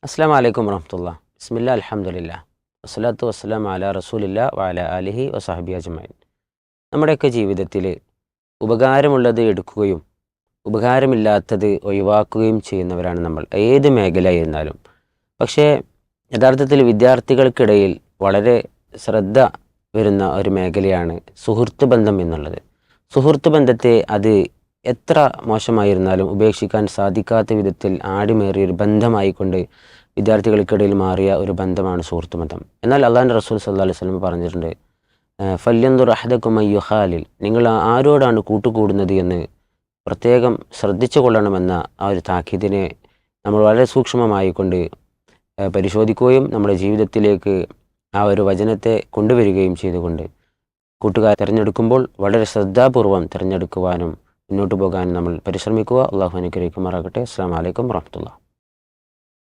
അസ്സലാമു അലൈക്കും വറഹ്മത്തുള്ളാ. ബിസ്മില്ലാ അൽഹംദുലില്ലാ വസ്സലാത്തു വസ്സലാമു അലാ റസൂലില്ലാ വഅലാ ആലിഹി വസഹബി അജ്മഈൻ. നമ്മുടെയൊക്കെ ജീവിതത്തിൽ ഉപകാരമുള്ളത് എടുക്കുകയും ഉപകാരമില്ലാത്തത് ഒഴിവാക്കുകയും ചെയ്യുന്നവരാണ് നമ്മൾ, ഏത് മേഖലയായിരുന്നാലും. പക്ഷേ യഥാർത്ഥത്തിൽ വിദ്യാർത്ഥികൾക്കിടയിൽ വളരെ ശ്രദ്ധ വരുന്ന ഒരു മേഖലയാണ് സുഹൃത്ത് ബന്ധം എന്നുള്ളത്. സുഹൃത്ത് ബന്ധത്തെ അത് എത്ര മോശമായിരുന്നാലും ഉപേക്ഷിക്കാൻ സാധിക്കാത്ത വിധത്തിൽ ആടിമേറിയൊരു ബന്ധമായിക്കൊണ്ട് വിദ്യാർത്ഥികൾക്കിടയിൽ മാറിയ ഒരു ബന്ധമാണ് സുഹൃത്ത് ബന്ധം. എന്നാൽ അള്ളാഹുവിൻ്റെ റസൂൽ സല്ലല്ലാഹു അലൈഹി വസല്ലം പറഞ്ഞിട്ടുണ്ട്, ഫല്യൻദുർ അഹദക്കും അയ്യുഹാലിൽ, നിങ്ങൾ ആരോടാണ് കൂട്ടുകൂടുന്നത് എന്ന് പ്രത്യേകം ശ്രദ്ധിച്ചു കൊള്ളണമെന്ന ആ ഒരു താക്കീതിനെ നമ്മൾ വളരെ സൂക്ഷ്മമായിക്കൊണ്ട് പരിശോധിക്കുകയും നമ്മുടെ ജീവിതത്തിലേക്ക് ആ ഒരു വചനത്തെ കൊണ്ടുവരികയും ചെയ്തുകൊണ്ട് കൂട്ടുകാരെ തിരഞ്ഞെടുക്കുമ്പോൾ വളരെ ശ്രദ്ധാപൂർവം തിരഞ്ഞെടുക്കുവാനും മുന്നോട്ട് പോകാനും നമ്മൾ പരിശ്രമിക്കുക. അള്ളാഹു അനുഗ്രഹിക്കുമാറാകട്ടെ. അസ്സലാമു അലൈക്കും വറഹ്മത്തുള്ളാഹി.